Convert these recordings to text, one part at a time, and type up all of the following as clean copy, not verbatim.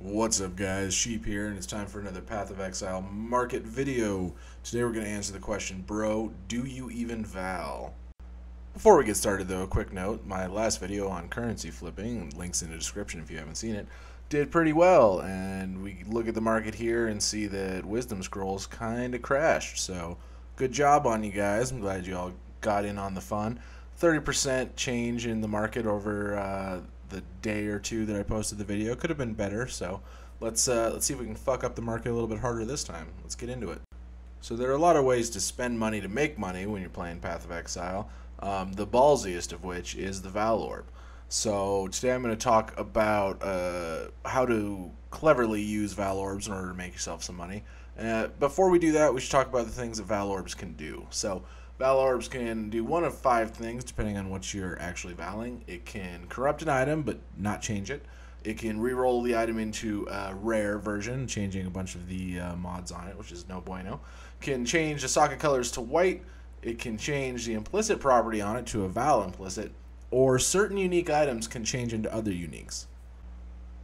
What's up, guys? Sheep here, and it's time for another Path of Exile market video. Today we're going to answer the question, bro, do you even Vaal? Before we get started though, a quick note, my last video on currency flipping, links in the description if you haven't seen it, did pretty well, and we look at the market here and see that Wisdom Scrolls kind of crashed, so good job on you guys. I'm glad you all got in on the fun. 30% change in the market over the day or two that I posted the video. Could have been better, so let's see if we can fuck up the market a little bit harder this time. Let's get into it. So there are a lot of ways to spend money to make money when you're playing Path of Exile. The ballsiest of which is the Vaal Orb. So today I'm going to talk about how to cleverly use Vaal Orbs in order to make yourself some money. Before we do that, we should talk about the things that Vaal Orbs can do. So Vaal Orbs can do one of 5 things depending on what you're actually valing. It can corrupt an item but not change it. It can re-roll the item into a rare version, changing a bunch of the mods on it, which is no bueno. Can change the socket colors to white. It can change the implicit property on it to a Vaal implicit, or certain unique items can change into other uniques.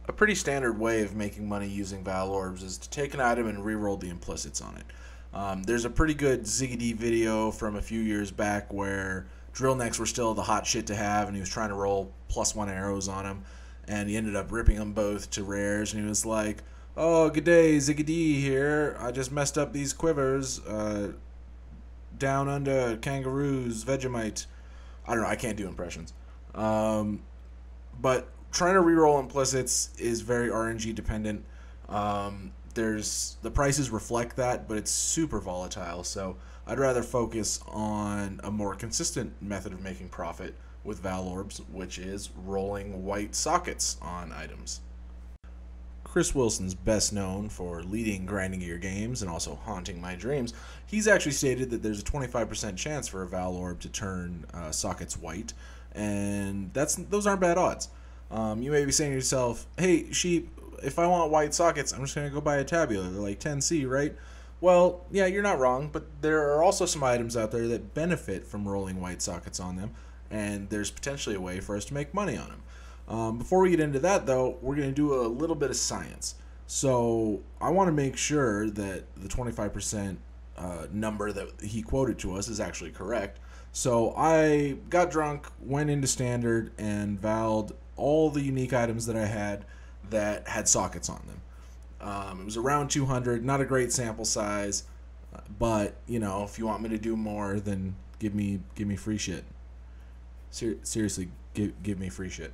A pretty standard way of making money using Vaal Orbs is to take an item and re-roll the implicits on it. There's a pretty good Ziggity video from a few years back where drill necks were still the hot shit to have, and he was trying to roll +1 arrows on them, and he ended up ripping them both to rares, and he was like, "Oh, good day, Ziggity here. I just messed up these quivers. Down under kangaroos, Vegemite." I don't know, I can't do impressions. But trying to reroll implicits is very RNG dependent. The prices reflect that, but it's super volatile, so I'd rather focus on a more consistent method of making profit with Vaal Orbs, which is rolling white sockets on items. Chris Wilson's best known for leading Grinding Gear games and also haunting my dreams. He's actually stated that there's a 25% chance for a Vaal Orb to turn sockets white, and those aren't bad odds. You may be saying to yourself, "Hey, Sheep, if I want white sockets, I'm just going to go buy a Tabula. They're like 10C, right?" Well, yeah, you're not wrong, but there are also some items out there that benefit from rolling white sockets on them, and there's potentially a way for us to make money on them. Before we get into that, though, we're going to do a little bit of science. So I want to make sure that the 25% number that he quoted to us is actually correct. So I got drunk, went into Standard, and valed all the unique items that I had that had sockets on them. It was around 200, not a great sample size, but you know, if you want me to do more, then give me free shit. Seriously, give me free shit.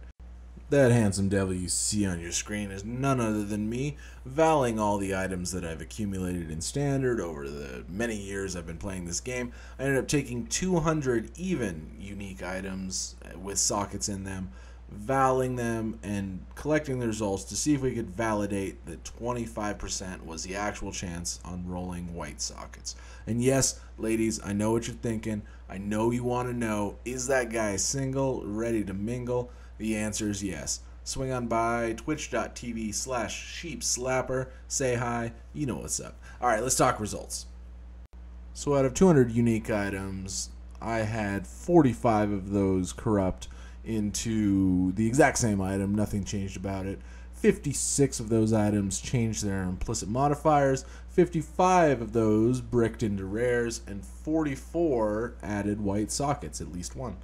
That handsome devil you see on your screen is none other than me, valing all the items that I've accumulated in Standard over the many years I've been playing this game. I ended up taking 200 even unique items with sockets in them, valing them, and collecting the results to see if we could validate that 25% was the actual chance on rolling white sockets. And yes, ladies, I know what you're thinking. I know you want to know, is that guy single, ready to mingle? The answer is yes. Swing on by twitch.tv/sheepslapper. Say hi. You know what's up. Alright, let's talk results. So out of 200 unique items, I had 45 of those corrupt into the exact same item. Nothing changed about it. 56 of those items changed their implicit modifiers. 55 of those bricked into rares, and 44 added white sockets, at least one.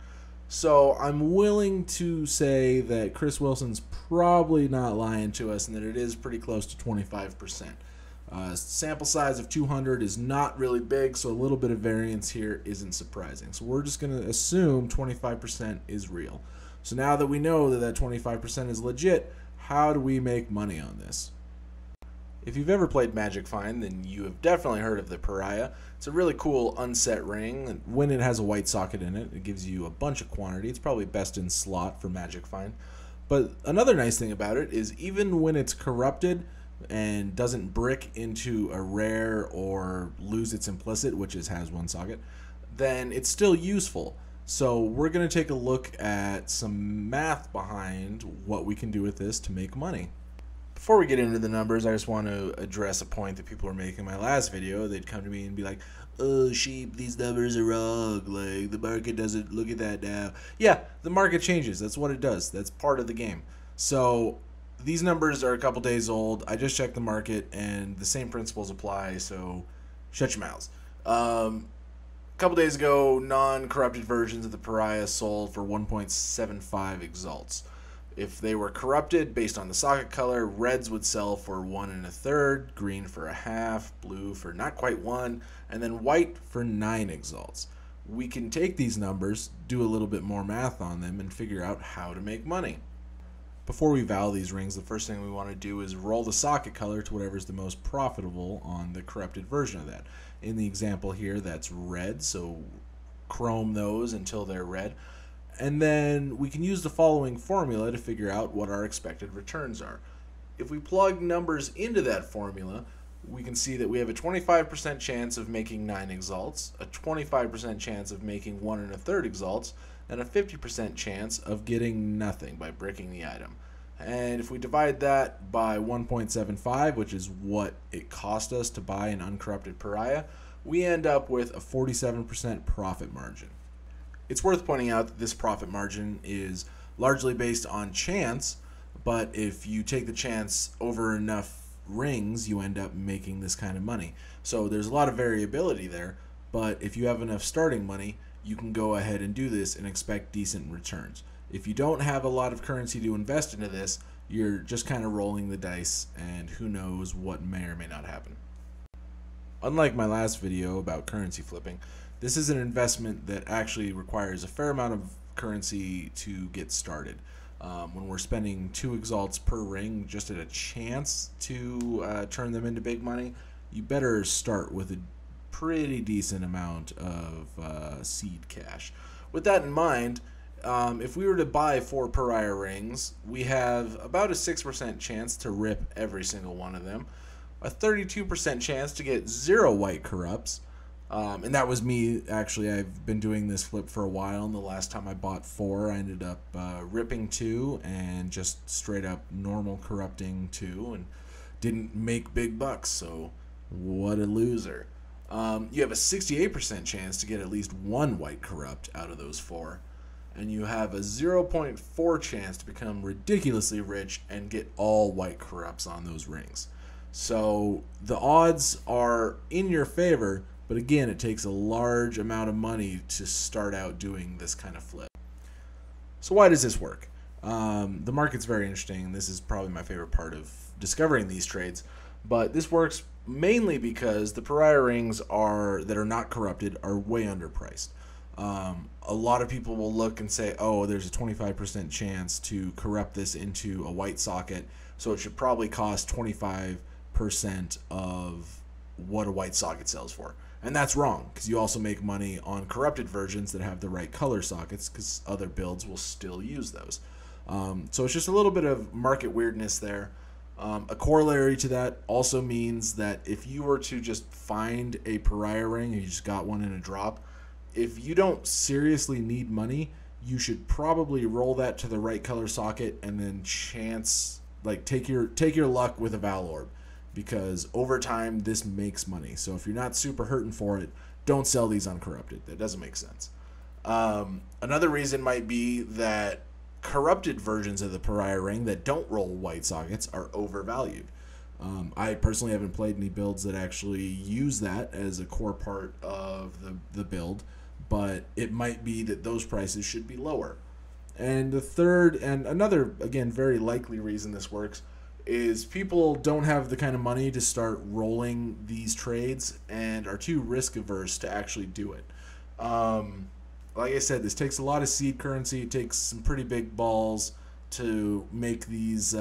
So I'm willing to say that Chris Wilson's probably not lying to us and that it is pretty close to 25%. Sample size of 200 is not really big, so a little bit of variance here isn't surprising. So we're just going to assume 25% is real. So now that we know that 25% is legit, how do we make money on this? If you've ever played Magic Find, then you have definitely heard of the PARIAH. It's a really cool unset ring, and when it has a white socket in it, it gives you a bunch of quantity. It's probably best in slot for Magic Find. But another nice thing about it is even when it's corrupted and doesn't brick into a rare or lose its implicit, which has one socket, then it's still useful. So we're going to take a look at some math behind what we can do with this to make money. Before we get into the numbers, I just want to address a point that people were making in my last video. They'd come to me and be like, "Oh, Sheep, these numbers are wrong. Like, the market doesn't look at that now." Yeah, the market changes. That's what it does. That's part of the game. So these numbers are a couple days old. I just checked the market, and the same principles apply, so shut your mouths. A couple days ago, non-corrupted versions of the PARIAH sold for 1.75 exalts. If they were corrupted based on the socket color, reds would sell for 1 1/3, green for 1/2, blue for not quite 1, and then white for 9 exalts. We can take these numbers, do a little bit more math on them, and figure out how to make money. Before we vow these rings, the first thing we want to do is roll the socket color to whatever is the most profitable on the corrupted version of that. In the example here, that's red, so chrome those until they're red. And then we can use the following formula to figure out what our expected returns are. If we plug numbers into that formula, we can see that we have a 25% chance of making 9 exalts, a 25% chance of making 1 1/3 exalts, and a 50% chance of getting nothing by bricking the item. And if we divide that by 1.75, which is what it cost us to buy an uncorrupted PARIAH, we end up with a 47% profit margin. It's worth pointing out that this profit margin is largely based on chance, but if you take the chance over enough rings, you end up making this kind of money. So there's a lot of variability there, but if you have enough starting money, you can go ahead and do this and expect decent returns. If you don't have a lot of currency to invest into this, you're just kind of rolling the dice, and who knows what may or may not happen. Unlike my last video about currency flipping, this is an investment that actually requires a fair amount of currency to get started. When we're spending 2 exalts per ring just at a chance to turn them into big money, you better start with a pretty decent amount of seed cash. With that in mind, if we were to buy 4 PARIAH rings, we have about a 6% chance to rip every single one of them, a 32% chance to get 0 white corrupts, and that was me. Actually, I've been doing this flip for a while, and the last time I bought 4, I ended up ripping 2 and just straight up normal corrupting 2 and didn't make big bucks, so what a loser. You have a 68% chance to get at least 1 white corrupt out of those 4, and you have a 0.4 chance to become ridiculously rich and get all white corrupts on those rings. So the odds are in your favor, but again, it takes a large amount of money to start out doing this kind of flip. So why does this work? The market's very interesting. This is probably my favorite part of discovering these trades, but this works mainly because the PARIAH rings that are not corrupted are way underpriced. A lot of people will look and say, oh, there's a 25% chance to corrupt this into a white socket, so it should probably cost 25% of what a white socket sells for. And that's wrong, because you also make money on corrupted versions that have the right color sockets, because other builds will still use those. So it's just a little bit of market weirdness there. A corollary to that also means that if you were to just find a PARIAH ring and you just got one in a drop, if you don't seriously need money, you should probably roll that to the right color socket and then take your luck with a Vaal Orb, because over time this makes money. So if you're not super hurting for it, don't sell these uncorrupted. That doesn't make sense. Another reason might be that corrupted versions of the PARIAH ring that don't roll white sockets are overvalued. I personally haven't played any builds that actually use that as a core part of the build, but it might be that those prices should be lower. And the third, and another, again, very likely reason this works, is people don't have the kind of money to start rolling these trades and are too risk averse to actually do it. Like I said, this takes a lot of seed currency. It takes some pretty big balls to make these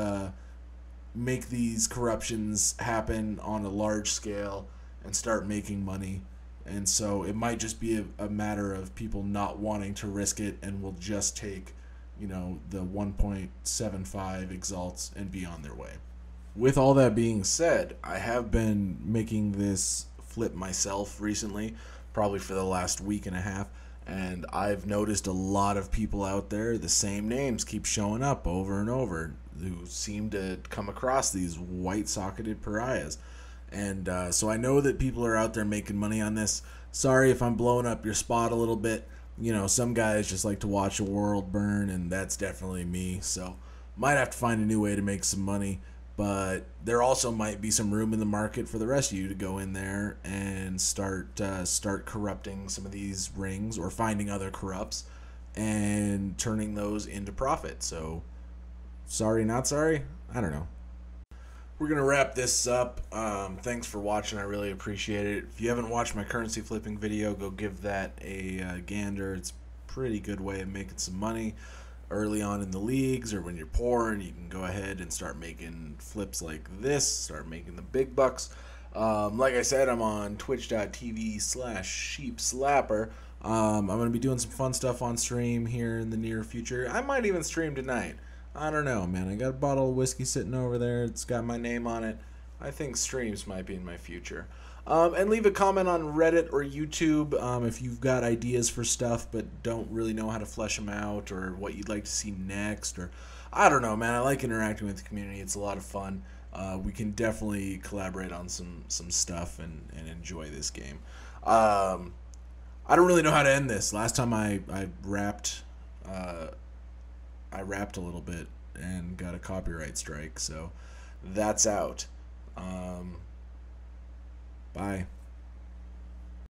corruptions happen on a large scale and start making money. And so it might just be a matter of people not wanting to risk it and will just take, the 1.75 exalts and be on their way. With all that being said, I have been making this flip myself recently, probably for the last week and a half, and I've noticed a lot of people out there, the same names keep showing up over and over, who seem to come across these white-socketed PARIAHs. And so I know that people are out there making money on this. Sorry if I'm blowing up your spot a little bit. Some guys just like to watch a world burn, and that's definitely me. So Might have to find a new way to make some money, but there also might be some room in the market for the rest of you to go in there and start corrupting some of these rings, or finding other corrupts and turning those into profit. So, sorry, not sorry? I don't know. We're going to wrap this up. Thanks for watching. I really appreciate it. If you haven't watched my currency flipping video, go give that a gander. It's a pretty good way of making some money early on in the leagues, or when you're poor and you can go ahead and start making flips like this, start making the big bucks. Like I said, I'm on twitch.tv/sheepslapper. I'm going to be doing some fun stuff on stream here in the near future. I might even stream tonight. I don't know, man. I got a bottle of whiskey sitting over there. It's got my name on it. I think streams might be in my future. And leave a comment on Reddit or YouTube if you've got ideas for stuff but don't really know how to flesh them out, or what you'd like to see next, or I don't know, man. I like interacting with the community. It's a lot of fun. We can definitely collaborate on some stuff and enjoy this game. I don't really know how to end this. Last time I rapped a little bit and got a copyright strike, so that's out. Bye.